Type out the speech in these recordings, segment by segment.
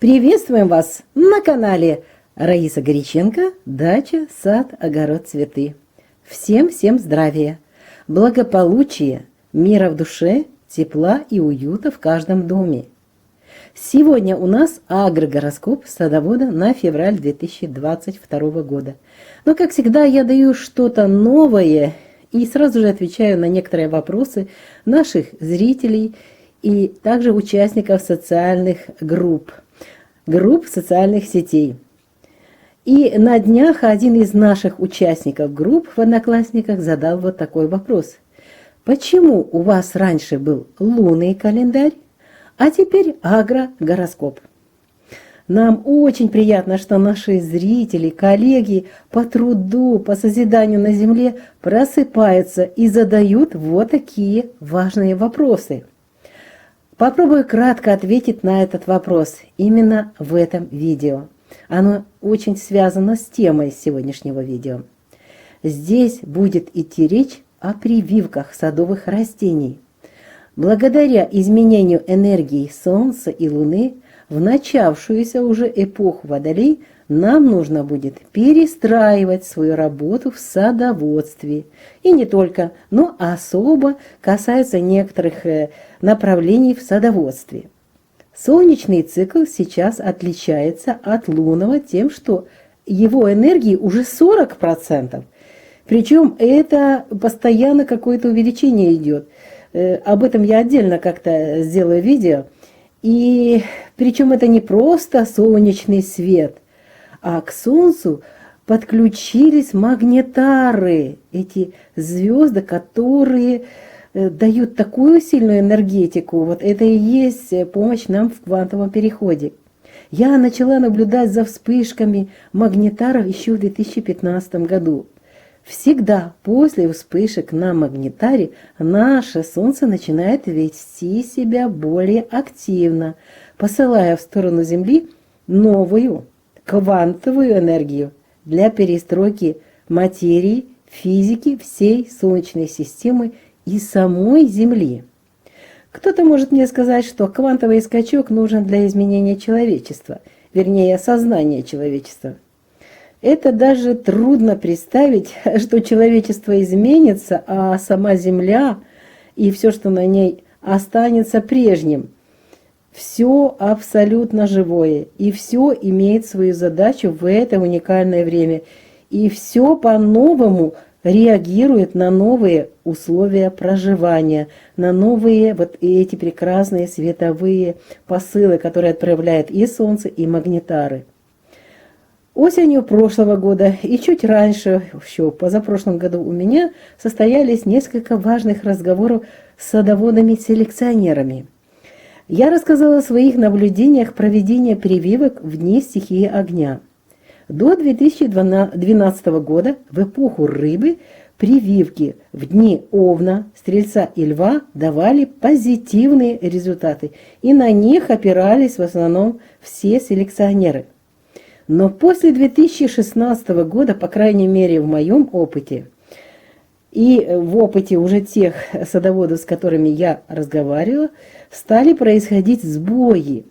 Приветствуем вас на канале Раиса Горяченко «Дача, сад, огород, цветы». Всем здравия, благополучия, мира в душе, тепла и уюта в каждом доме. Сегодня у нас агрогороскоп садовода на февраль 2022 года. Но, как всегда, я даю что-то новое и сразу же отвечаю на некоторые вопросы наших зрителей и также участников социальных групп социальных сетей. И на днях один из наших участников групп в Одноклассниках задал вот такой вопрос. Почему у вас раньше был лунный календарь, а теперь агрогороскоп? Нам очень приятно, что наши зрители, коллеги по труду, по созиданию на земле просыпаются и задают вот такие важные вопросы. Попробую кратко ответить на этот вопрос именно в этом видео. Оно очень связано с темой сегодняшнего видео. Здесь будет идти речь о прививках садовых растений. Благодаря изменению энергии Солнца и Луны в начавшуюся уже эпоху Водолей нам нужно будет перестраивать свою работу в садоводстве. И не только, но особо касается некоторых направлений в садоводстве. Солнечный цикл сейчас отличается от лунного тем, что его энергии уже 40%. Причем это постоянно какое-то увеличение идет. Об этом я отдельно как-то сделаю видео. И причем это не просто солнечный свет, а к Солнцу подключились магнитары, эти звезды, которые дают такую сильную энергетику. Вот это и есть помощь нам в квантовом переходе. Я начала наблюдать за вспышками магнитаров еще в 2015 году. Всегда после вспышек на магнитаре наше Солнце начинает вести себя более активно, посылая в сторону Земли новую квантовую энергию для перестройки материи, физики всей Солнечной системы и самой Земли. Кто-то может мне сказать, что квантовый скачок нужен для изменения человечества, вернее, сознания человечества. Это даже трудно представить, что человечество изменится, а сама Земля и все, что на ней, останется прежним. Все абсолютно живое, и все имеет свою задачу в это уникальное время, и все по-новому реагирует на новые условия проживания, на новые вот эти прекрасные световые посылы, которые отправляет и Солнце, и магнитары. Осенью прошлого года и чуть раньше, еще позапрошлом году, у меня состоялись несколько важных разговоров с садоводами-селекционерами. Я рассказала о своих наблюдениях проведения прививок в дни стихии огня. До 2012 года, в эпоху рыбы, прививки в дни Овна, Стрельца и Льва давали позитивные результаты, и на них опирались в основном все селекционеры. Но после 2016 года, по крайней мере в моем опыте, и в опыте уже тех садоводов, с которыми я разговаривала, стали происходить сбои.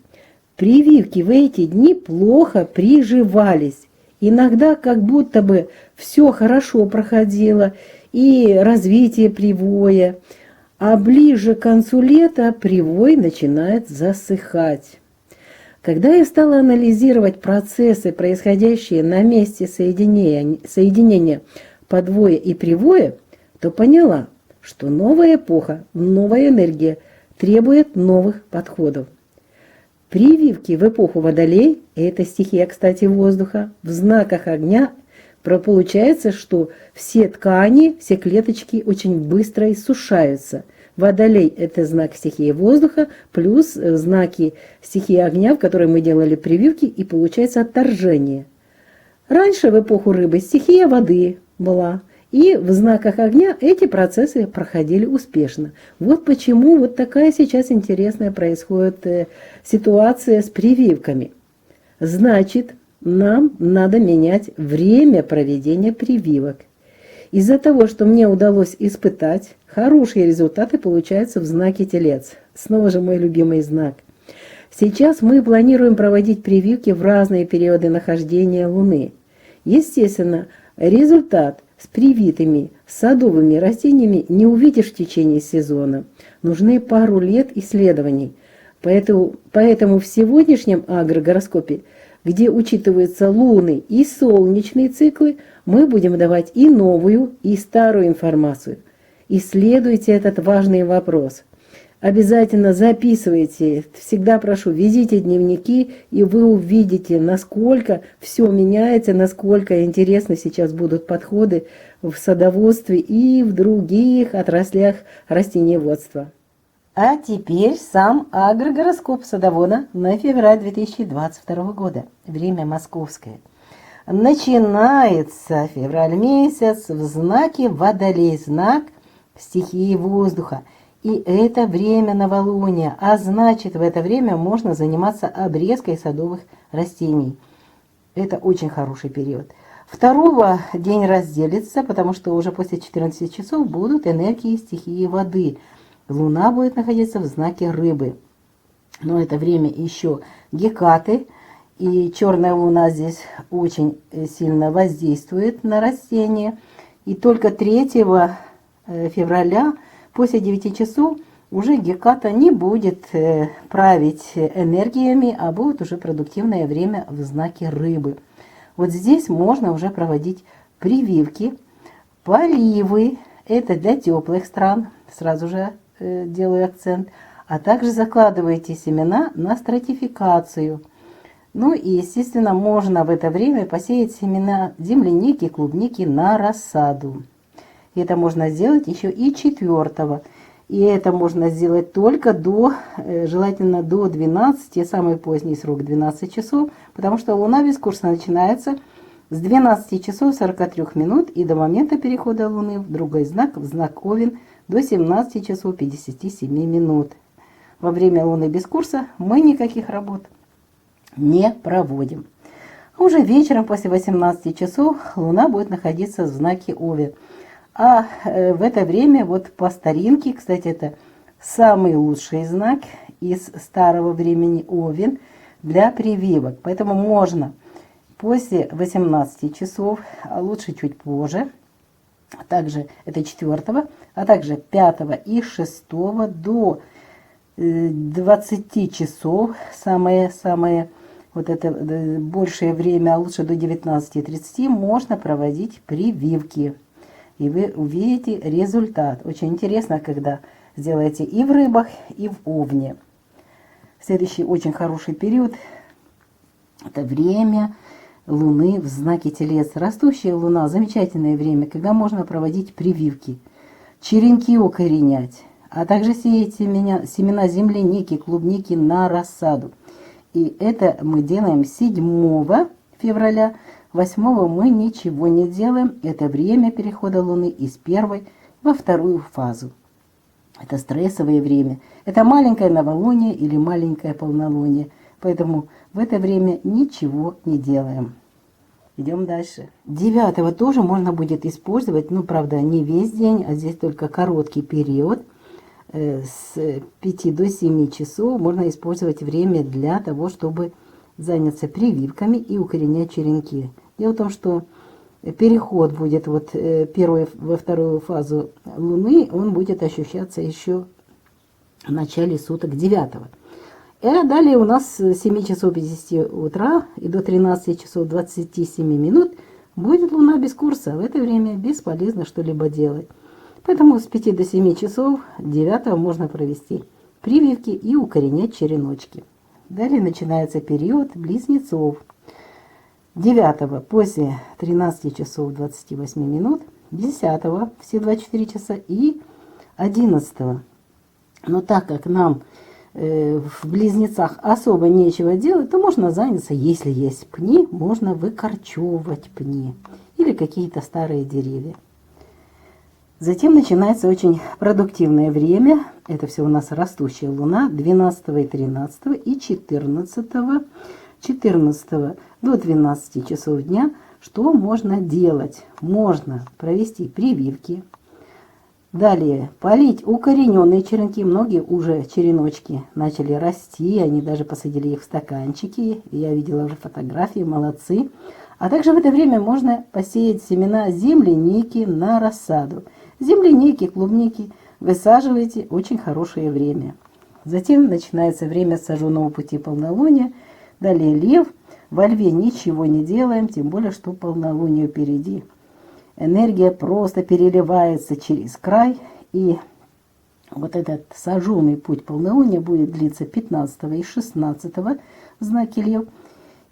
Прививки в эти дни плохо приживались. Иногда как будто бы все хорошо проходило, и развитие привоя, а ближе к концу лета привой начинает засыхать. Когда я стала анализировать процессы, происходящие на месте соединения подвоя и привоя, то поняла, что новая эпоха, новая энергия требует новых подходов. Прививки в эпоху Водолей, это стихия, кстати, воздуха, в знаках огня, получается, что все ткани, все клеточки очень быстро иссушаются. Водолей – это знак стихии воздуха, плюс знаки стихии огня, в которой мы делали прививки, и получается отторжение. Раньше, в эпоху рыбы, стихия воды была, и в знаках огня эти процессы проходили успешно. Вот почему вот такая сейчас интересная происходит ситуация с прививками. Значит, нам надо менять время проведения прививок. Из-за того, что мне удалось испытать, хорошие результаты получаются в знаке Телец. Снова же мой любимый знак. Сейчас мы планируем проводить прививки в разные периоды нахождения Луны. Естественно, результат с привитыми садовыми растениями не увидишь в течение сезона. Нужны пару лет исследований. Поэтому в сегодняшнем агрогороскопе, где учитываются лунный и солнечные циклы, мы будем давать и новую, и старую информацию. Исследуйте этот важный вопрос. Обязательно записывайте, всегда прошу, везите дневники, и вы увидите, насколько все меняется, насколько интересны сейчас будут подходы в садоводстве и в других отраслях растениеводства. А теперь сам агрогороскоп садовода на февраль 2022 года. Время московское. Начинается февраль месяц в знаке Водолей, знак стихии воздуха. И это время новолуния, а значит, в это время можно заниматься обрезкой садовых растений. Это очень хороший период. Второго день разделится, потому что уже после 14 часов будут энергии стихии воды. Луна будет находиться в знаке Рыбы. Но это время еще Гекаты, и черная луна здесь очень сильно воздействует на растения. И только 3 февраля после 9 часов уже Геката не будет править энергиями, а будет уже продуктивное время в знаке Рыбы. Вот здесь можно уже проводить прививки, поливы, это для теплых стран, сразу же делаю акцент, а также закладываете семена на стратификацию. Ну и, естественно, можно в это время посеять семена земляники, клубники на рассаду. И это можно сделать еще и 4-го. И это можно сделать только желательно до 12, самый поздний срок 12 часов, потому что Луна без курса начинается с 12 часов 43 минут и до момента перехода Луны в другой знак, в знак Овен, до 17 часов 57 минут. Во время Луны без курса мы никаких работ не проводим. Уже вечером после 18 часов Луна будет находиться в знаке Овен. А в это время, вот по старинке, кстати, это самый лучший знак из старого времени Овен для прививок. Поэтому можно после 18 часов, а лучше чуть позже, также это 4-го, а также 5-го и 6-го до 20 часов, самое вот это большее время, а лучше до 19:30 можно проводить прививки. И вы увидите результат. Очень интересно, когда сделаете и в рыбах, и в овне. Следующий очень хороший период – это время Луны в знаке Телец. Растущая Луна – замечательное время, когда можно проводить прививки, черенки укоренять, а также сеять семена земляники, клубники на рассаду. И это мы делаем 7 февраля. 8-го мы ничего не делаем. Это время перехода Луны из 1-й во 2-ю фазу. Это стрессовое время. Это маленькое новолуние или маленькое полнолуние. Поэтому в это время ничего не делаем. Идем дальше. 9-го тоже можно будет использовать. Ну, правда, не весь день, а здесь только короткий период. С 5 до 7 часов можно использовать время для того, чтобы заняться прививками и укоренять черенки. Дело в том, что переход будет вот 1-й во 2-ю фазу Луны, он будет ощущаться еще в начале суток 9-го. И далее у нас с 7 часов 50 утра и до 13 часов 27 минут будет Луна без курса. В это время бесполезно что-либо делать. Поэтому с 5 до 7 часов 9-го можно провести прививки и укоренять череночки. Далее начинается период близнецов. 9-го после 13 часов 28 минут, 10-го все 24 часа и 11-го. Но так как нам в близнецах особо нечего делать, то можно заняться, если есть пни, можно выкорчевывать пни или какие-то старые деревья. Затем начинается очень продуктивное время. Это все у нас растущая Луна 12 и 13 и 14 до 12 часов дня. Что можно делать? Можно провести прививки, Далее, полить укорененные черенки. Многие уже череночки начали расти, они даже посадили их в стаканчики. Я видела уже фотографии, молодцы. А также в это время можно посеять семена земляники на рассаду. Земляники, клубники высаживайте, очень хорошее время. Затем начинается время сожженного пути полнолуния. Далее лев. Во льве ничего не делаем, тем более, что полнолуние впереди. Энергия просто переливается через край, и вот этот сожженный путь полнолуния будет длиться 15 и 16 в знаке Лев.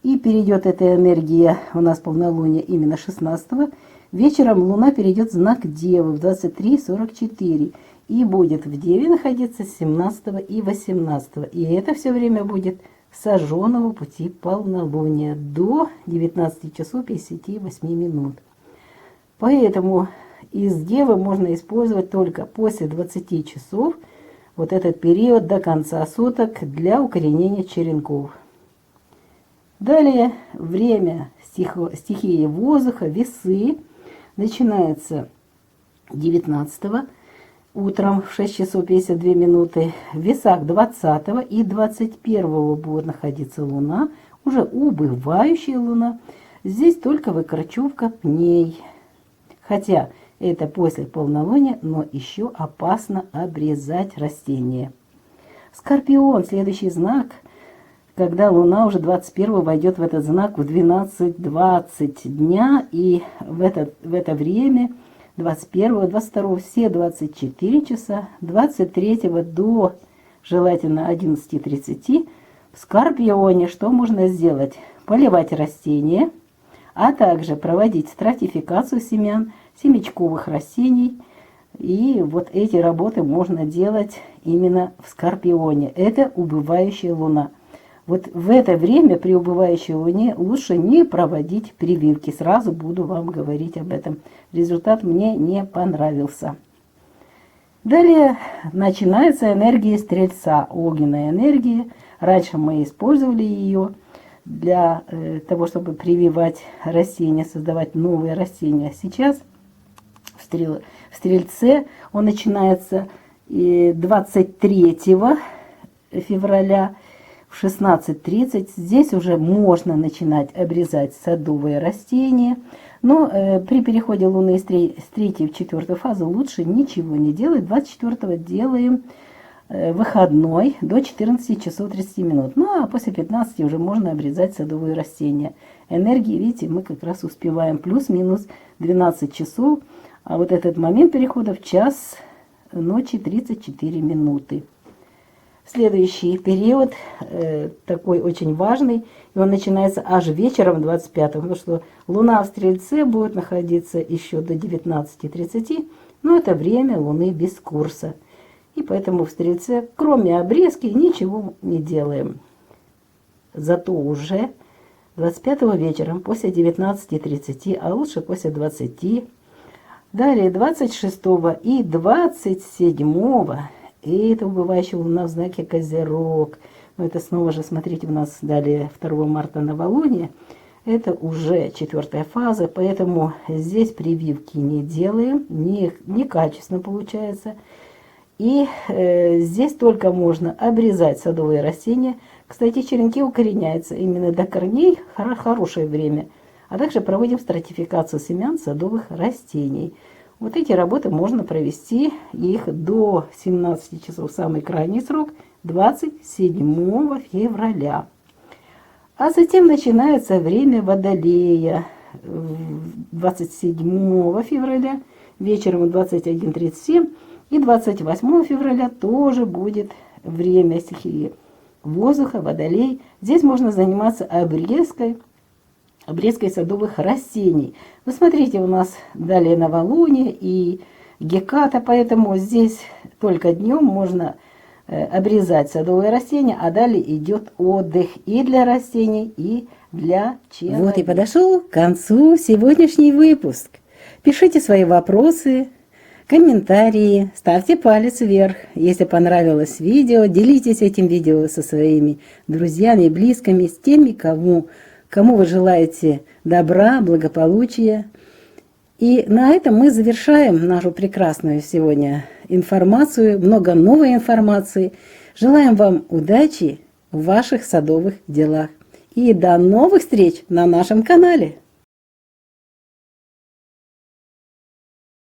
И перейдет эта энергия, у нас полнолуние именно 16. Вечером Луна перейдет в знак Девы в 23:44 и будет в Деве находиться 17 и 18. И это все время будет сожженного пути полнолуния до 19 часов 58 минут. Поэтому из Девы можно использовать только после 20 часов, вот этот период до конца суток для укоренения черенков. Далее время стихии воздуха, весы, начинается 19 утром в 6 часов 52 минуты. В весах 20 и 21 будет находиться Луна, уже убывающая Луна. Здесь только выкорчевка пней. Хотя это после полнолуния, но еще опасно обрезать растения. Скорпион, следующий знак, когда Луна уже 21 войдет в этот знак в 12:20 дня, и в это время 21, 22, все 24 часа, 23 до желательно 11:30 в Скорпионе что можно сделать? Поливать растения, а также проводить стратификацию семян, семечковых растений. И вот эти работы можно делать именно в Скорпионе. Это убывающая Луна. Вот в это время при убывающей Луне лучше не проводить прививки. Сразу буду вам говорить об этом. Результат мне не понравился. Далее начинается энергия Стрельца, огненная энергия. Раньше мы использовали ее для того, чтобы прививать растения, создавать новые растения. Сейчас в Стрельце он начинается 23 февраля в 16:30. Здесь уже можно начинать обрезать садовые растения, но при переходе Луны из 3 в 4 фазу лучше ничего не делать. 24-го делаем выходной до 14 часов 30 минут. Ну а после 15 уже можно обрезать садовые растения. Энергии, видите, мы как раз успеваем плюс-минус 12 часов. А вот этот момент перехода в час ночи 34 минуты. Следующий период такой очень важный, и он начинается аж вечером 25-го, потому что Луна в Стрельце будет находиться еще до 19:30, но это время Луны без курса. И поэтому в Стрельце, кроме обрезки, ничего не делаем. Зато уже 25-го вечером, после 19:30, а лучше после 20. Далее 26-го и 27-го. И это убывающая Луна в знаке Козерог. Но это снова же, смотрите, у нас далее 2 марта новолуние. Это уже 4-я фаза, поэтому здесь прививки не делаем, некачественно получается. И здесь только можно обрезать садовые растения. Кстати, черенки укореняются именно до корней, хорошее время. А также проводим стратификацию семян садовых растений. Вот эти работы можно провести их до 17 часов, самый крайний срок, 27 февраля. А затем начинается время Водолея 27 февраля, вечером 21:37, и 28 февраля тоже будет время стихии воздуха, Водолей. Здесь можно заниматься обрезкой садовых растений. Вы смотрите, у нас далее новолуние и Геката, поэтому здесь только днем можно обрезать садовые растения, а далее идет отдых и для растений, и для человека. Вот и подошел к концу сегодняшний выпуск. Пишите свои вопросы, комментарии, ставьте палец вверх. Если понравилось видео, делитесь этим видео со своими друзьями, близкими, с теми, кому вы желаете добра, благополучия. И на этом мы завершаем нашу прекрасную сегодня информацию, много новой информации. Желаем вам удачи в ваших садовых делах. И до новых встреч на нашем канале!